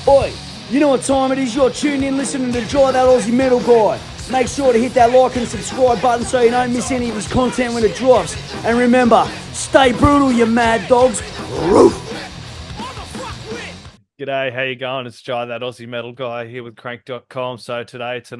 Oi, you know what time it is? You're tuned in listening to Dry That Aussie Metal Guy. Make sure to hit that like and subscribe button so you don't miss any of his content when it drops. And remember, stay brutal, you mad dogs. Roof! G'day, how you going? It's Jai, that Aussie metal guy here with crank.com. So tonight,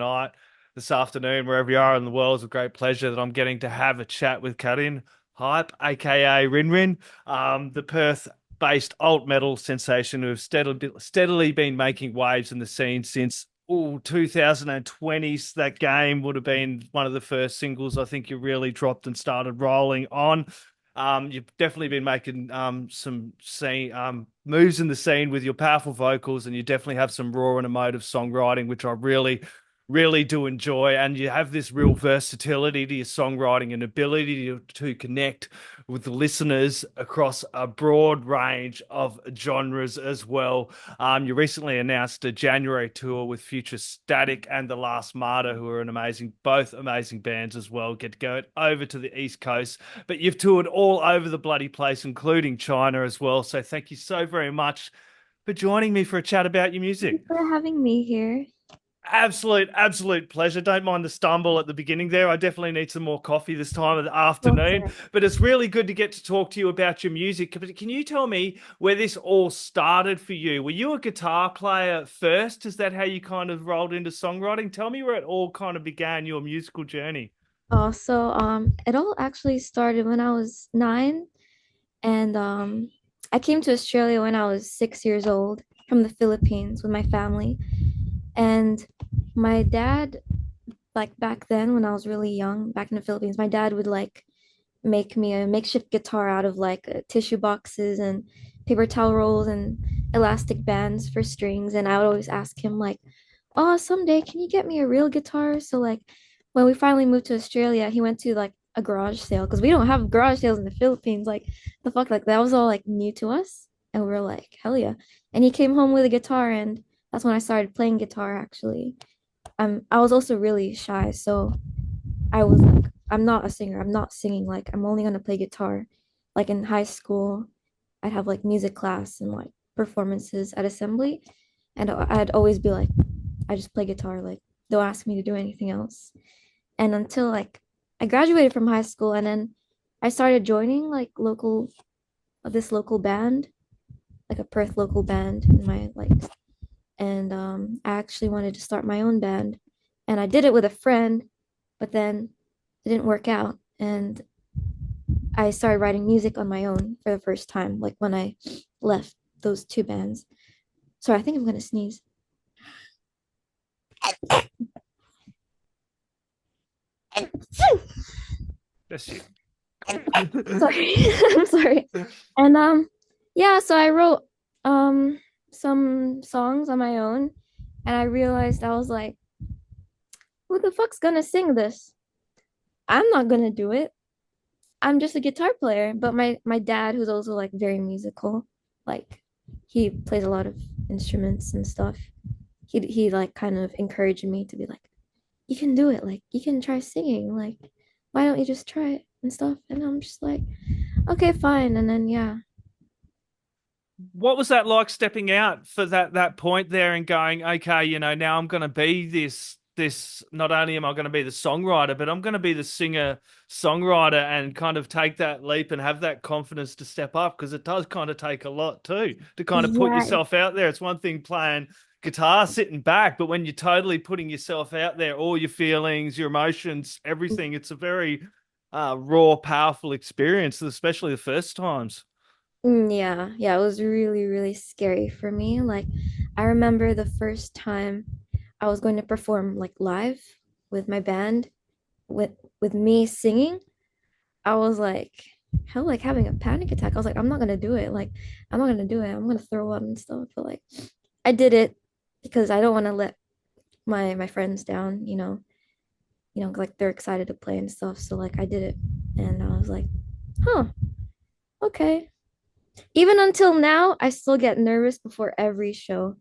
this afternoon, wherever you are in the world, it's a great pleasure that I'm getting to have a chat with Qarin Hipe, aka RinRin, the Perth-based alt metal sensation who have steadily been making waves in the scene since 2020. That game would have been one of the first singles I think you really dropped and started rolling on. You've definitely been making some moves in the scene with your powerful vocals, and you definitely have some raw and emotive songwriting, which I really do enjoy. And you have this real versatility to your songwriting and ability to connect with the listeners across a broad range of genres as well. You recently announced a January tour with Future Static and The Last Martyr, who are both amazing bands as well. Get to go over to the East Coast, but you've toured all over the bloody place, including China as well. So thank you so very much for joining me for a chat about your music. Thank you for having me here. Absolute pleasure. Don't mind the stumble at the beginning there. I definitely need some more coffee this time of the afternoon, but it's really good to get to talk to you about your music. Can you tell me where this all started for you? Were you a guitar player first? Is that how you kind of rolled into songwriting? Tell me where it all kind of began, your musical journey. It all actually started when I was 9, and I came to Australia when I was 6 years old from the Philippines with my family. And my dad, like back then when I was really young, back in the Philippines, my dad would like make me a makeshift guitar out of like tissue boxes and paper towel rolls and elastic bands for strings. And I would always ask him like, "Oh, someday can you get me a real guitar?" So like when we finally moved to Australia, he went to like a garage sale because we don't have garage sales in the Philippines. Like the fuck, like that was all like new to us. And we were like, hell yeah. And he came home with a guitar, and that's when I started playing guitar actually. I was also really shy, so I was like, I'm not a singer. I'm not singing. Like, I'm only gonna play guitar. Like in high school, I'd have like music class and like performances at assembly, and I'd always be like, I just play guitar. Like, don't ask me to do anything else. And until like I graduated from high school, and then I started joining like local band, like a Perth local band in my like, and I actually wanted to start my own band, and I did it with a friend, but then it didn't work out, and I started writing music on my own for the first time, like when I left those two bands. Sorry, I think I'm gonna sneeze. That's you. Sorry. I'm sorry. And yeah, so I wrote some songs on my own, and I realized I was like, who the fuck's gonna sing this? I'm not gonna do it. I'm just a guitar player. But my dad, who's also like very musical, like he plays a lot of instruments and stuff. He like kind of encouraged me to be like, you can do it. Like you can try singing. Like why don't you just try it and stuff? And I'm just like, okay, fine. And then yeah. What was that like stepping out for that point there and going, okay, now I'm going to be this not only am I going to be the songwriter, but I'm going to be the singer songwriter, and kind of take that leap and have that confidence to step up, because it does kind of take a lot too to kind of put Yeah, yourself out there. It's one thing playing guitar sitting back, but when you're totally putting yourself out there, all your feelings, your emotions, everything, it's a very raw, powerful experience, especially the first times. yeah, it was really, really scary for me. Like, I remember the first time I was going to perform like live with my band with with me singing. I was like, hell, like having a panic attack. I was like, I'm not gonna do it. Like, I'm not gonna do it. I'm gonna throw up and stuff. But like, I did it because I don't want to let my friends down. Like they're excited to play and stuff. So like, I did it, and I was like, huh, okay. Even until now, I still get nervous before every show.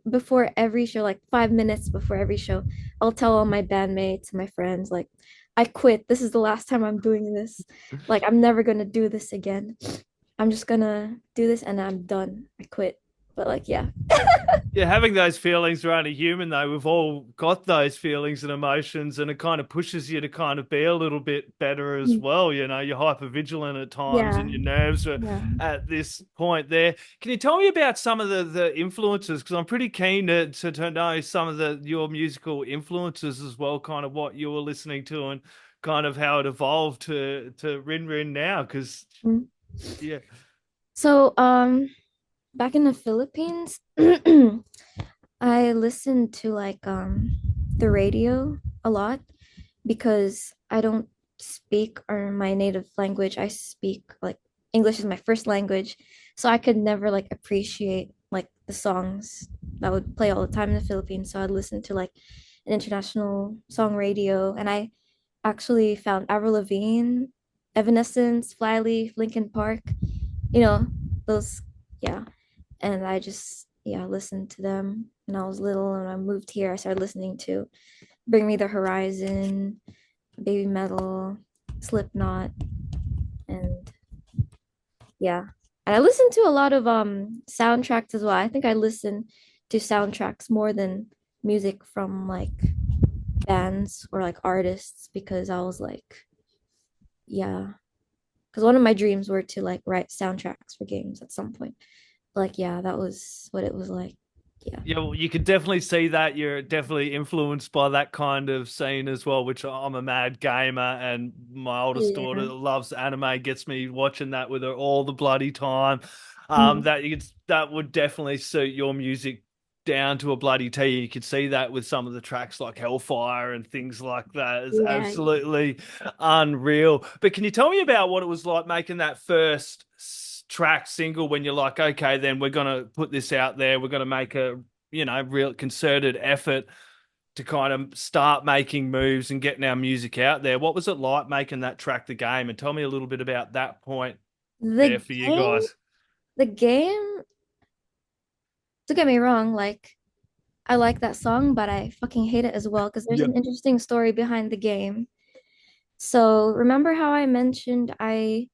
Before every show, like 5 minutes before every show, I'll tell all my bandmates and my friends, like, I quit. This is the last time I'm doing this. Like, I'm never gonna do this again. I'm just gonna do this and I'm done. I quit. But like, yeah. Yeah, having those feelings are only human, though. We've all got those feelings and emotions, and it kind of pushes you to kind of be a little bit better as Mm. well. You know, you're hyper vigilant at times, Yeah. and your nerves are Yeah. at this point there. Can you tell me about some of the influences? Because I'm pretty keen to know some of your musical influences as well, kind of what you were listening to and kind of how it evolved to RinRin now. Because Mm. yeah, So, back in the Philippines, I listened to like the radio a lot because I don't speak or my native language. I speak like English is my first language, so I could never like appreciate like the songs that would play all the time in the Philippines. So I'd listen to like an international song radio, and I actually found Avril Lavigne, Evanescence, Flyleaf, Linkin Park, you know, those, yeah. And I just, yeah, listened to them when I was little. And I moved here, I started listening to Bring Me the Horizon, Baby Metal, Slipknot, and yeah. And I listened to a lot of soundtracks as well. I think I listen to soundtracks more than music from like bands or like artists because I was like, yeah, because one of my dreams were to like write soundtracks for games at some point. Like, yeah, that was what it was like. Yeah. yeah, well, you can definitely see that you're definitely influenced by that kind of scene as well, which I'm a mad gamer and my oldest daughter Yeah. loves anime, gets me watching that with her all the bloody time. Mhm. That would definitely suit your music down to a bloody T. You could see that with some of the tracks like Hellfire and things like that. It's Yeah. absolutely unreal. But can you tell me about what it was like making that first track single when you're like, okay, then we're gonna put this out there, we're gonna make a real concerted effort to kind of start making moves and getting our music out there. What was it like making that track the game? And tell me a little bit about that point there The for you game, guys. the game, don't get me wrong, like I like that song, but I fucking hate it as well because there's Yep. an interesting story behind the game. So remember how I mentioned I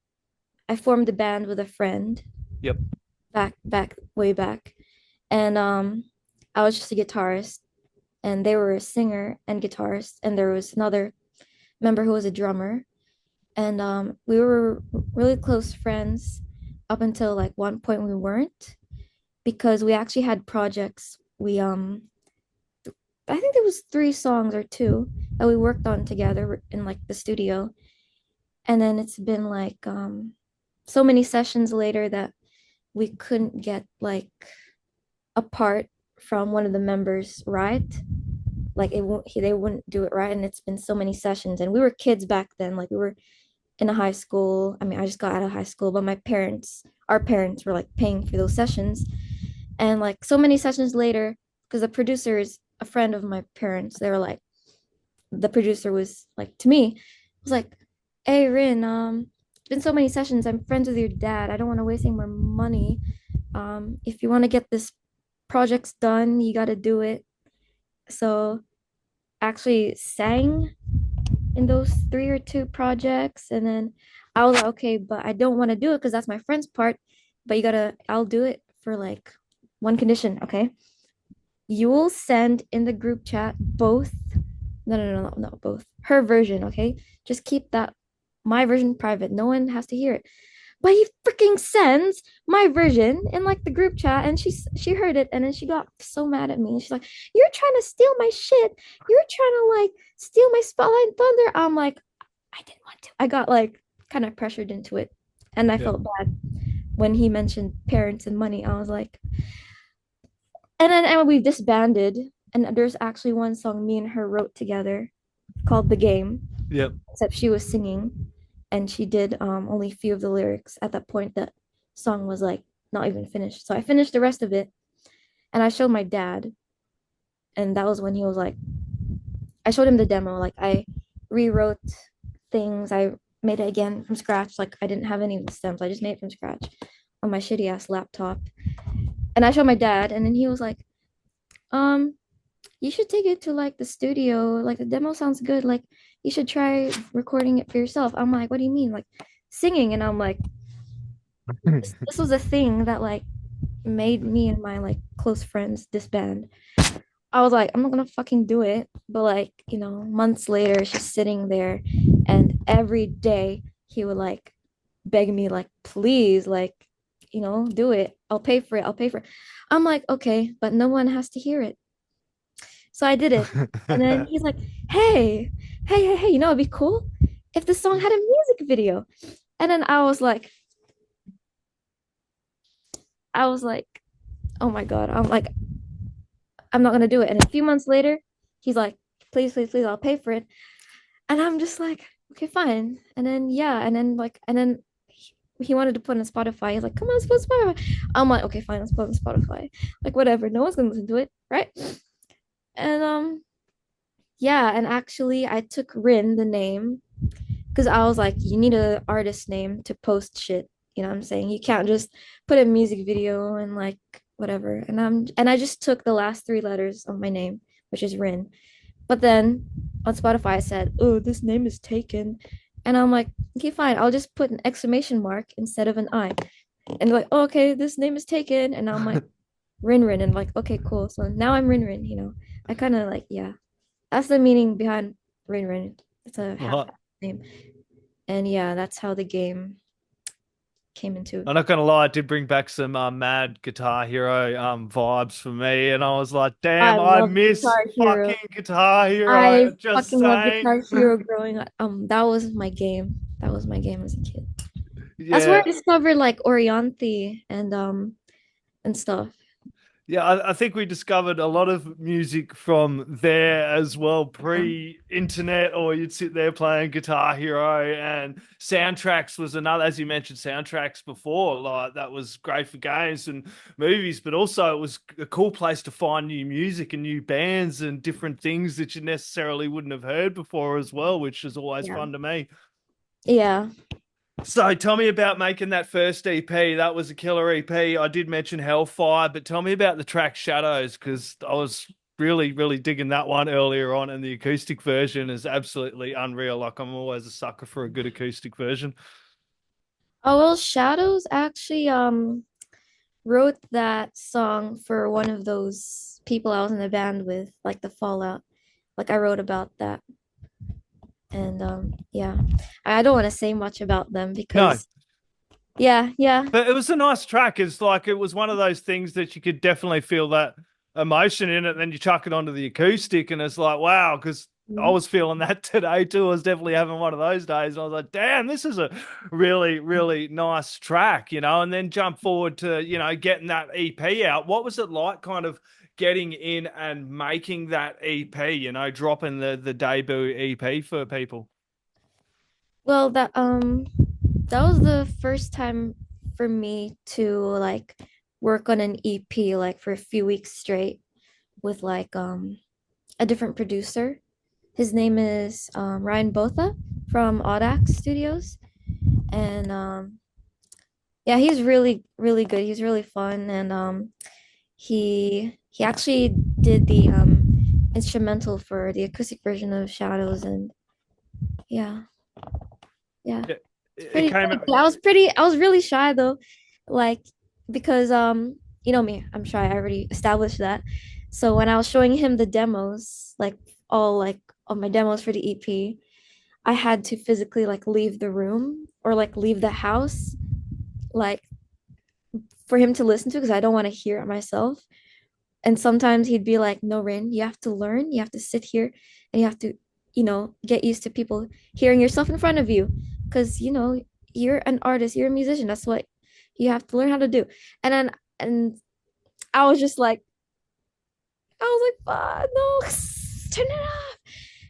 formed a band with a friend Yep. back way back. And I was just a guitarist and they were a singer and guitarist and there was another member who was a drummer. And we were really close friends up until like one point we weren't because we actually had projects. We I think there was three songs or two that we worked on together in like the studio. And then it's been like so many sessions later that we couldn't get like a part from one of the members right. Like it won't they wouldn't do it right. And it's been so many sessions. And we were kids back then. Like we were in a high school. I mean, I just got out of high school, but our parents were like paying for those sessions. And like so many sessions later, because the producer is a friend of my parents, they were like, the producer was like to me, was like, "Hey Rin, it's been so many sessions. I'm friends with your dad. I don't want to waste any more money. If you want to get this projects done, you got to do it." So actually sang in those three or two projects, and then I was like, okay, but I don't want to do it because that's my friend's part. But I'll do it for like one condition, okay? You will send in the group chat both, no, both her version, okay? Just keep that my version private. No one has to hear it. But he freaking sends my version in like the group chat, and she heard it, and then she got so mad at me. She's like, "You're trying to steal my shit. You're trying to like steal my spotlight and thunder." I'm like, I didn't want to. I got like kind of pressured into it, and I Yep. felt bad when he mentioned parents and money. I was like, and we've disbanded. And there's actually one song me and her wrote together called "The Game," Yep. except she was singing, and she did only a few of the lyrics. At that point, the song was like not even finished. So I finished the rest of it, and I showed my dad, and that was when he was like, I showed him the demo. Like I rewrote things. I made it again from scratch. Like I didn't have any of the stems. I just made it from scratch on my shitty ass laptop. And I showed my dad, and then he was like, um, you should take it to like the studio. Like the demo sounds good. Like you should try recording it for yourself. I'm like, what do you mean? Like singing? And I'm like, this was a thing that like made me and my like close friends disband. I was like, I'm not gonna fucking do it. But like, months later, she's sitting there, and every day he would like beg me, like, please, like, do it. I'll pay for it. I'll pay for it. I'm like, okay, but no one has to hear it. So I did it. And then he's like, hey, hey, it'd be cool if the song had a music video. And then I was like, oh my God. I'm like, I'm not gonna do it. And a few months later, he's like, please, please, please, I'll pay for it. And I'm just like, okay, fine. And then yeah, and then he wanted to put on Spotify. He's like, come on, let's put Spotify. I'm like, okay, fine, let's put on Spotify. Like whatever, no one's gonna listen to it, right? And yeah, and actually I took Rin the name because I was like, you need a artist name to post shit. You know what I'm saying? You can't just put a music video and like whatever. And I just took the last three letters of my name, which is Rin. But then on Spotify I said, oh, this name is taken. And I'm like, okay, fine. I'll just put an exclamation mark instead of an I. And they're like, oh, okay, this name is taken. And I'm like, RinRin. And like, okay, cool. So now I'm RinRin. I kind of like, yeah. That's the meaning behind RinRin. It's a half What? name. And yeah, that's how the game came into. I'm not gonna lie, it did bring back some mad Guitar Hero vibes for me, and I was like, I damn, I love miss Guitar Hero. fucking Guitar I Hero. Just fucking love saying. Guitar Hero growing up. That was my game. That was my game as a kid. That's where I Yeah. discovered like Orianthi and stuff. Yeah, I think we discovered a lot of music from there as well, Yeah. pre-internet, or you'd sit there playing Guitar Hero, and soundtracks was another, as you mentioned, soundtracks before, like that was great for games and movies, but also it was a cool place to find new music and new bands and different things that you necessarily wouldn't have heard before as well, which is always Yeah. fun to me. Yeah. So tell me about making that first EP. That was a killer EP. I did mention Hellfire, but tell me about the track Shadows because I was really, really digging that one earlier on, and the acoustic version is absolutely unreal. Like I'm always a sucker for a good acoustic version. Oh well, Shadows actually wrote that song for one of those people I was in the band with, like the Fallout. Like I wrote about that. And yeah. I don't want to say much about them No, because yeah, yeah. but it was a nice track. It's like it was one of those things that you could definitely feel that emotion in it. And then you chuck it onto the acoustic, and it's like, wow, because I Mhm. was feeling that today too. I was definitely having one of those days. And I was like, damn, this is a really, really nice track, And then jump forward to, getting that EP out. What was it like kind of getting in and making that EP, dropping the debut EP for people? Well, that was the first time for me to like work on an EP like for a few weeks straight with like a different producer. His name is Ryan Botha from Audax Studios. And yeah, he's really, really good. He's really fun. And he actually did the instrumental for the acoustic version of Shadows. And yeah, yeah. It, It's it pretty, came pretty out. good. I was really shy though. Like because you know me, I'm shy. I already established that. So when I was showing him the demos, like all like of my demos for the EP, I had to physically like leave the room or like leave the house like for him to listen to because I don't want to hear it myself. And sometimes he'd be like, "No, Rin, you have to learn. You have to sit here and you have to, get used to people hearing yourself in front of you because you're an artist, you're a musician. That's what you have to learn how to do." And I was just like, I was like, no, turn it off."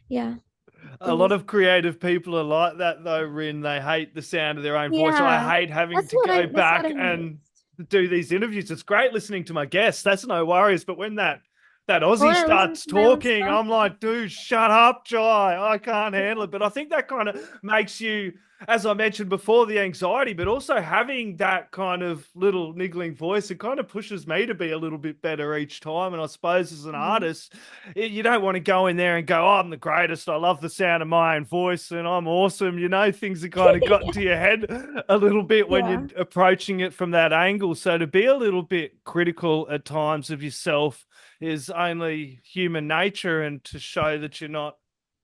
Yeah, it A lot was. of creative people are like that though, Rin. They hate the sound of their own voice. I Yeah, hate having to go that's what back I and missed. do these interviews. It's great listening to my guests. That's no worries. But when that But Aussie when I listen starts to my own talking, stuff, I'm like, dude, shut up, Jai. I can't handle it. But I think that kind of makes you as I mentioned before, the anxiety, but also having that kind of little niggling voice, it kind of pushes me to be a little bit better each time. And I suppose as an Mhm. artist, you don't want to go in there and go, oh, I'm the greatest. I love the sound of my own voice and I'm awesome. You know, things have kind of got into your head a little bit when you're Yeah. approaching it from that angle. So to be a little bit critical at times of yourself is only human nature, and to show that you're not,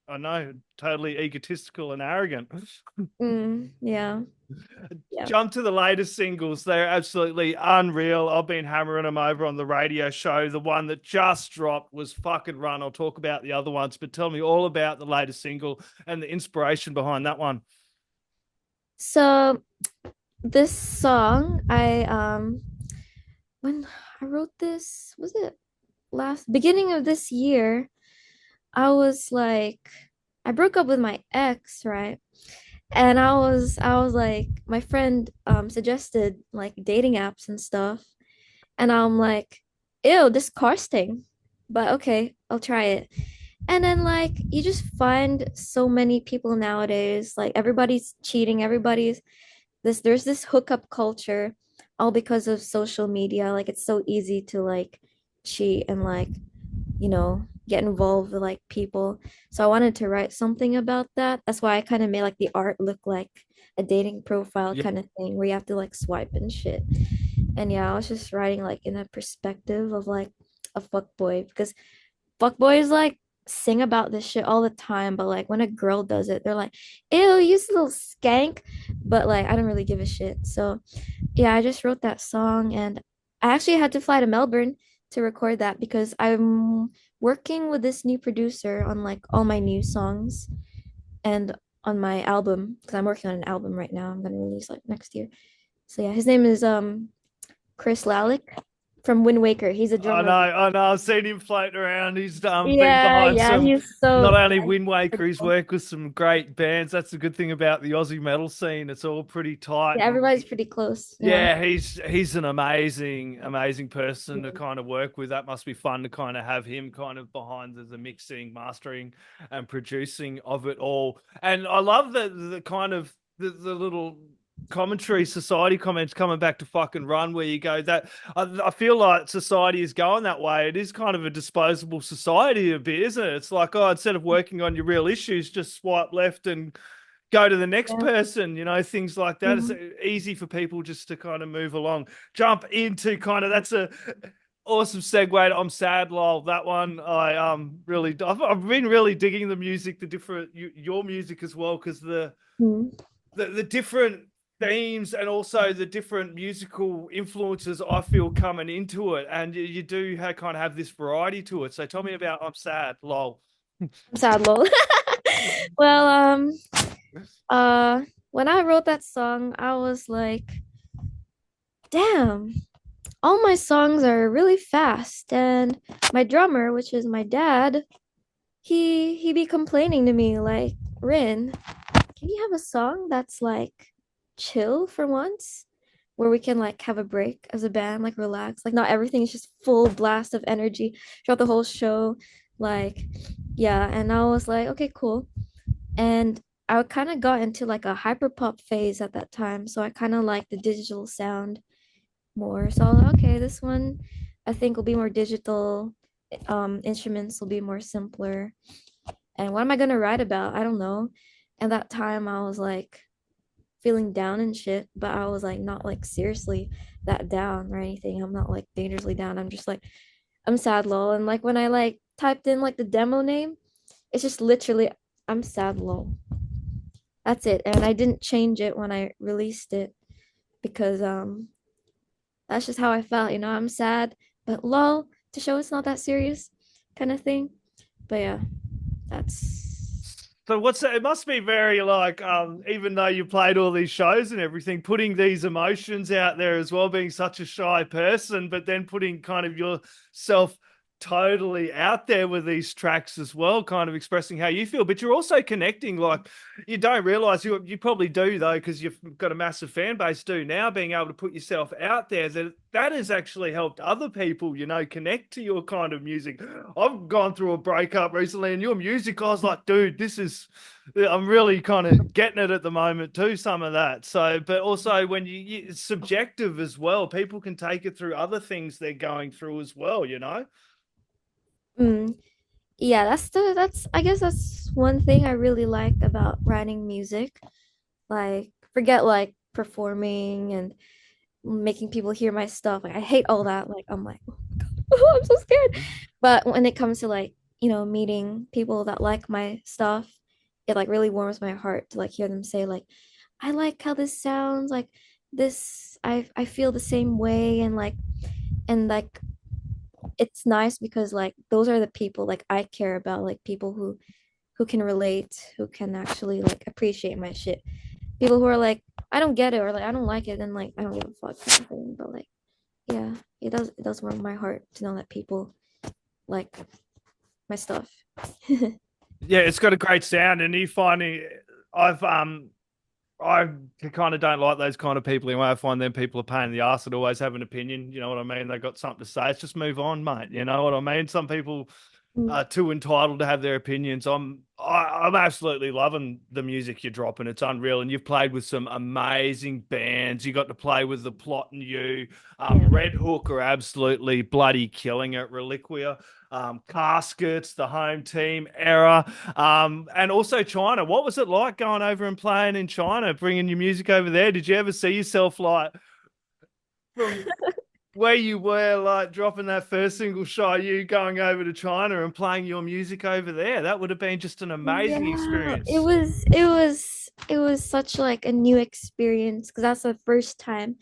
I know, totally egotistical and arrogant. Yeah. Yeah. Jump to the latest singles. They're absolutely unreal. I've been hammering them over on the radio show. The one that just dropped was Fucking Run. I'll talk about the other ones, but tell me all about the latest single and the inspiration behind that one. So this song, when I wrote this, was it last beginning of this year? I was like, I broke up with my ex, right? And I was like, my friend suggested like dating apps and stuff. And I'm like, ew, this car sting. But okay, I'll try it. And then like you just find so many people nowadays, like everybody's cheating, everybody's there's this hookup culture all because of social media. Like it's so easy to like cheat and like, get involved with like people. So I wanted to write something about that. That's why I kind of made like the art look like a dating profile Yeah. kind of thing where you have to like swipe and shit. And yeah, I was just writing like in a perspective of like a fuck boy because fuck boys like sing about this shit all the time, but like when a girl does it, they're like, ew, you little skank. But like I don't really give a shit. So yeah, I just wrote that song and I actually had to fly to Melbourne to record that because I'm working with this new producer on like all my new songs and on my album because I'm working on an album right now. I'm gonna release like next year. So yeah, his name is Chris Lalick from Wind Waker. He's a I know, drummer. I know. I've seen him floating around. He's been Yeah, behind yeah, some, he's not so only yeah, Wind pretty Waker, he's cool. worked with some great bands. That's the good thing about the Aussie metal scene. It's all pretty tight. Yeah, everybody's pretty close. Yeah. Yeah, he's an amazing person to kind of work with. That must be fun to kind of have him kind of behind the mixing, mastering, and producing of it all. And I love the kind of the little commentary, society comments coming back to Fucking Run, where you go that I feel like society is going that way. It is kind of a disposable society a bit, isn't it? It's like, oh, instead of working on your real issues, just swipe left and go to the next Yeah. person, things like that. It's Mhm. easy for people just to kind of move along. Jump into kind of, that's a awesome segue to I'm Sad Lol. That one I've been really digging the music, the different your music as well, because Mhm. the different themes and also the different musical influences I feel coming into it, and you do kind of have this variety to it. So tell me about I'm Sad Lol. I'm sad, lol. Well, uh, when I wrote that song, I was like, damn, all my songs are really fast. And my drummer, which is my dad, he be complaining to me like, Rin, can you have a song that's like chill for once? Where we can like have a break as a band, like relax. Like not everything is just full blast of energy throughout the whole show. Like, yeah. And I was like, okay, cool. And I kind of got into like a hyper pop phase at that time. So I kind of like the digital sound more. So I was like, okay, this one I think will be more digital. Instruments will be more simpler. And what am I gonna write about? I don't know. At that time I was like feeling down and shit, but I was like not like seriously that down or anything. I'm not like dangerously down. I'm just like I'm sad lol. And like when I like typed in like the demo name, it's just literally I'm sad lol. That's it. And I didn't change it when I released it because that's just how I felt, I'm sad, but lol to show it's not that serious kind of thing. But yeah, that's So what's that? It must be very like, even though you played all these shows and everything, putting these emotions out there as well, being such a shy person, but then putting kind of yourself totally out there with these tracks as well, kind of expressing how you feel, but you're also connecting. Like, you don't realize, you probably do though, because you've got a massive fan base, do now, being able to put yourself out there, that that has actually helped other people, connect to your kind of music. I've gone through a breakup recently, and your music, I was like, dude, I'm really kind of getting it at the moment too, some of that. So, but also when it's subjective as well. People can take it through other things they're going through as well. Mm, yeah, that's I guess that's one thing I really like about writing music. Like forget like performing and making people hear my stuff. Like I hate all that. Like I'm like, oh, I'm so scared. But when it comes to like, meeting people that like my stuff, it like really warms my heart to like hear them say like, I like how this sounds, like this I feel the same way and like it's nice because like those are the people like I care about, like people who can relate, who can actually like appreciate my shit. People who are like, I don't get it or like I don't like it and like I don't give a fuck kind of thing. But like yeah, it does warm my heart to know that people like my stuff. Yeah, it's got a great sound, and you finding I kind of don't like those kind of people anyway. I find them people are pain in the ass that always have an opinion. You know what I mean? They got something to say. It's just move on, mate. You know what I mean? Some people Mm, are too entitled to have their opinions. I'm absolutely loving the music you're dropping. It's unreal, and you've played with some amazing bands. You got to play with the Plot and You. yeah. Red Hook are absolutely bloody killing it. Reliquia. Caskets, the home team, Era, and also China. What was it like going over and playing in China, bringing your music over there? Did you ever see yourself like from where you were, like dropping that first single shot, you going over to China and playing your music over there? That would have been just an amazing Yeah, it experience. was it was it was such like a new experience because that's the first time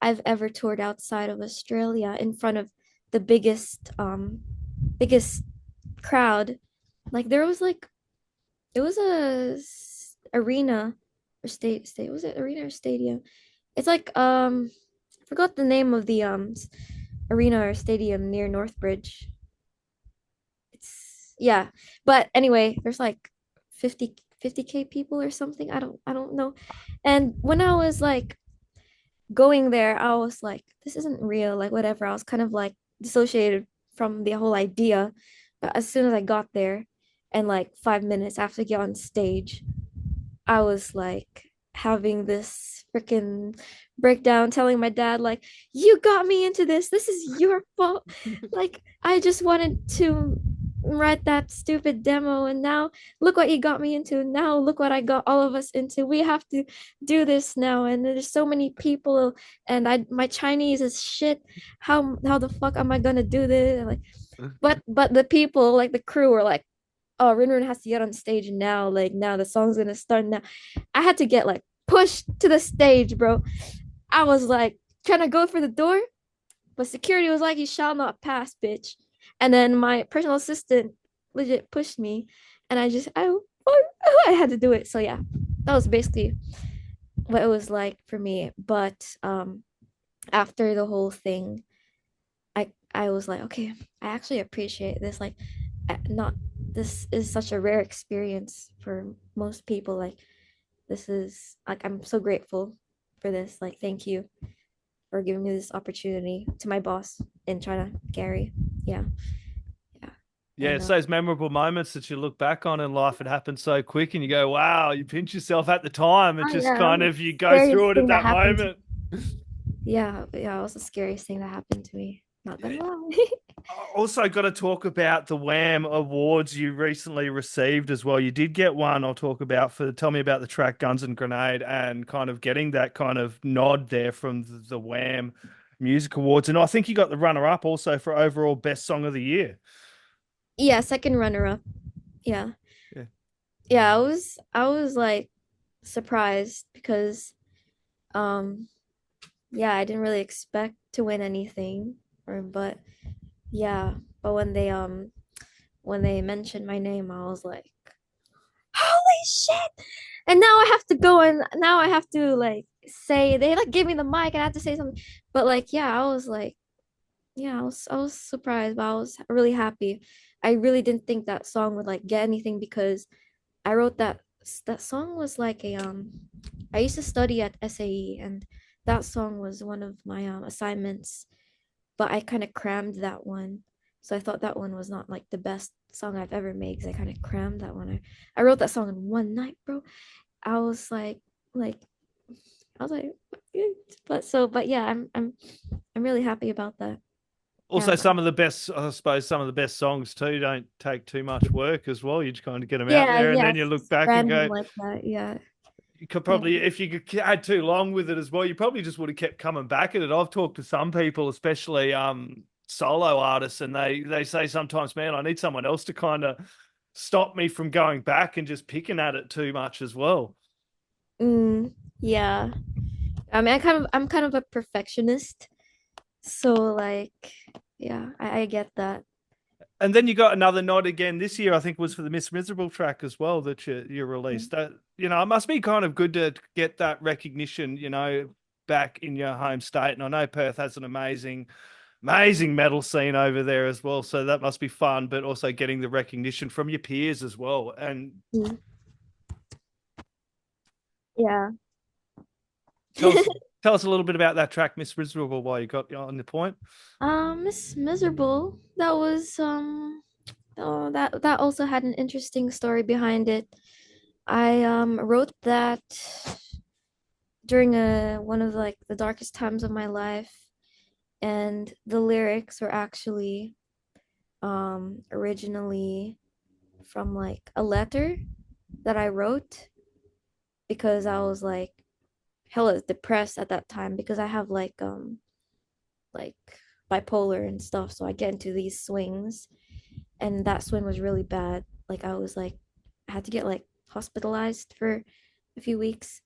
I've ever toured outside of Australia in front of the biggest crowd. Like there was like it was arena or state was it arena or stadium? It's like I forgot the name of the arena or stadium near Northbridge. It's yeah, but anyway, there's like 50K people or something. I don't know. And when I was like going there, I was like, this isn't real, like whatever. I was kind of like dissociated from the whole idea. But as soon as I got there and like 5 minutes after I get on stage, I was like having this freaking breakdown telling my dad like you got me into this. This is your fault. Like I just wanted to write that stupid demo and now look what you got me into. Now look what I got all of us into. We have to do this now and there's so many people and I my Chinese is shit. How the fuck am I gonna do this? And like but the people like the crew were like, oh, RinRin has to get on stage now. Like now the song's gonna start now. I had to get like pushed to the stage, bro. I was like trying to go for the door, but security was like, "You shall not pass, bitch." And then my personal assistant legit pushed me, and I had to do it. So yeah, that was basically what it was like for me. But after the whole thing, I was like, okay, I actually appreciate this. Like, not this is such a rare experience for most people. Like, this is like I'm so grateful for this. Like, thank you for giving me this opportunity to my boss in China, Gary. Yeah, yeah, Yeah, and it's those memorable moments that you look back on in life. It happened so quick, and you go, "Wow!" You pinch yourself at the time. It oh just yeah, kind of you go through scariest it at thing that that happened to moment. yeah, yeah, it was the scariest thing that happened to me. Not Yeah. gonna lie. Also, got to talk about the Wham awards you recently received as well. You did get one. I'll talk about for. Tell me about the track "Guns and Grenade" and kind of getting that kind of nod there from the Wham Music Awards, and I think you got the runner-up also for overall best song of the year. Yeah, second runner up. Yeah. Yeah. Yeah, I was like surprised because um yeah, I didn't really expect to win anything or but yeah, but when they mentioned my name, I was like, "Holy shit." And now I have to go and now I have to like say they like give me the mic and I have to say something. But like yeah, I was like yeah, I was surprised, but I was really happy. I really didn't think that song would like get anything because I wrote that song was like a I used to study at SAE and that song was one of my assignments, but I kind of crammed that one. So I thought that one was not like the best song I've ever made because I kind of crammed that one. I wrote that song in one night, bro. I was like I was like, "Eh." But yeah, I'm really happy about that. Also, And some of the best, I suppose, some of the best songs too don't take too much work as well. You just kind of get them out yeah, there, and yeah, then you look it's back and random go, like that. Yeah, you could yeah. probably, if you could had too long with it as well, you probably just would have kept coming back at it. I've talked to some people, especially solo artists, and they say sometimes, man, I need someone else to kind of stop me from going back and just picking at it too much as well. Yeah. I mean, I'm kind of a perfectionist, so like, yeah, I get that. And then you got another nod again this year, I think was for the Miss Miserable track as well that you Mm. released. That, it must be kind of good to get that recognition, back in your home state. And I know Perth has an amazing metal scene over there as well. So that must be fun, but also getting the recognition from your peers as well. And Mm. Yeah. tell us tell us a little bit about that track, Miss Miserable, while you got on the point. Miss Miserable. That was oh, that also had an interesting story behind it. I wrote that during a one of like the darkest times of my life, and the lyrics were actually originally from like a letter that I wrote because I was like hella depressed at that time because I have like bipolar and stuff, so I get into these swings, and that swing was really bad. Like I was like I had to get like hospitalized for a few weeks,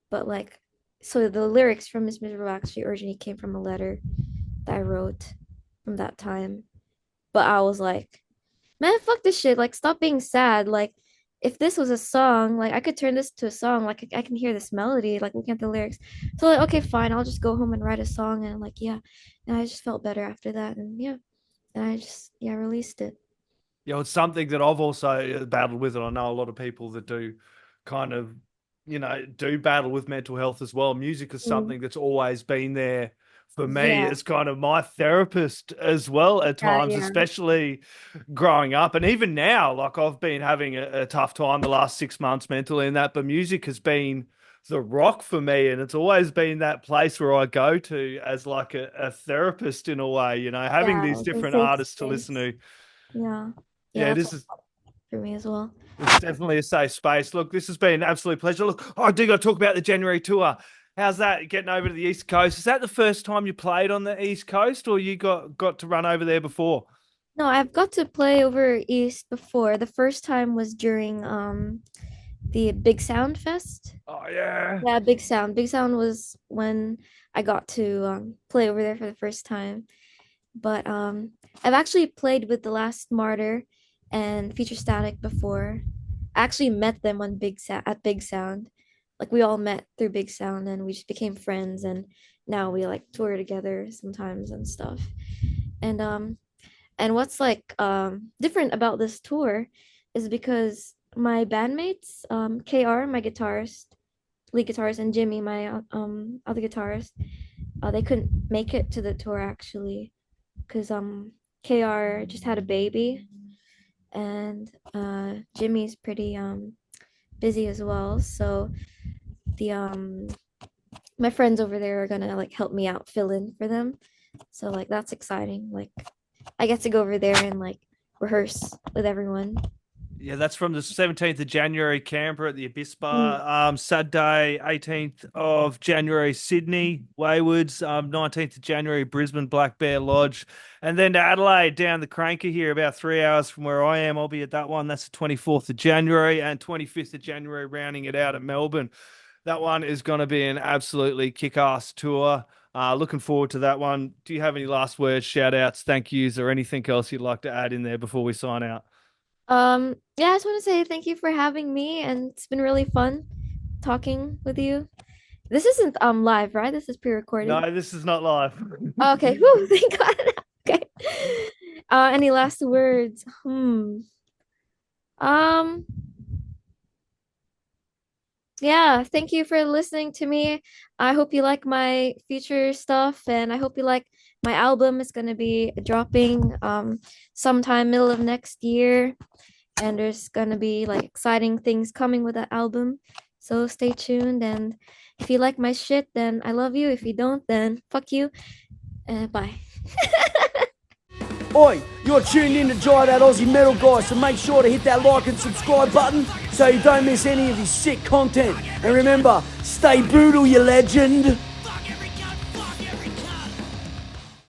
but like so the lyrics from Miss Miserable actually originally came from a letter that I wrote from that time. But I was like, man, fuck this shit. Like, stop being sad. Like, if this was a song, like I could turn this to a song. Like I can hear this melody, like looking at the lyrics. So like, okay, fine, I'll just go home and write a song. And like, yeah. And I just felt better after that. And yeah. And I just released it. It's something that I've also battled with, and I know a lot of people that do kind of, do battle with mental health as well. Music is Mm. something that's always been there for me. Yeah. It's kind of my therapist as well at Yeah, times, yeah. especially growing up. And even now, like I've been having a tough time the last 6 months mentally and that, but music has been the rock for me. And it's always been that place where I go to as like a therapist in a way, having Yeah, these like a different safe artists to listen space. to. Yeah. Yeah, Yeah, that's this what is for me as well. it's definitely a safe space. Look, this has been an absolute pleasure. Look, I do got to talk about the January tour. How's that getting over to the East Coast? Is that the first time you played on the East Coast, or you got to run over there before? No, I've got to play over East before. The first time was during the Big Sound Fest. Oh yeah. Yeah, Big Sound. Big Sound was when I got to play over there for the first time. But I've actually played with the last Martyr and Future Static before. I actually met them on at Big Sound. Like we all met through Big Sound and we just became friends, and now we like tour together sometimes and stuff. And what's like different about this tour is because my bandmates, KR, my guitarist, lead guitarist, and Jimmy, my other guitarist, they couldn't make it to the tour actually because KR just had a baby, and Jimmy's pretty busy as well. So the my friends over there are gonna like help me out fill in for them. So like that's exciting. Like I get to go over there and like rehearse with everyone. Yeah, that's from the 17th of January, Canberra at the Abyss Mm. Bar. Saturday, 18th of January, Sydney, Waywards. 19th of January, Brisbane, Black Bear Lodge. And then to Adelaide, down the cranker here, about 3 hours from where I am. I'll be at that one. That's the 24th of January and 25th of January, rounding it out at Melbourne. That one is going to be an absolutely kick-ass tour. Looking forward to that one. Do you have any last words, shout outs, thank yous, or anything else you'd like to add in there before we sign out? Yeah, I just want to say thank you for having me, and it's been really fun talking with you. This isn't live, right? This is pre-recorded. No, this is not live. Okay, whew, thank God. Okay. Any last words? Um, Yeah, thank you for listening to me. I hope you like my future stuff, and I hope you like my album. It's gonna be dropping sometime middle of next year, and there's gonna be like exciting things coming with that album. So stay tuned, and if you like my shit, then I love you. If you don't, then fuck you. Bye. Oi, you're tuned in to Jai That Aussie Metal Guy, so make sure to hit that like and subscribe button so you don't miss any of his sick content. And remember, stay brutal, you legend.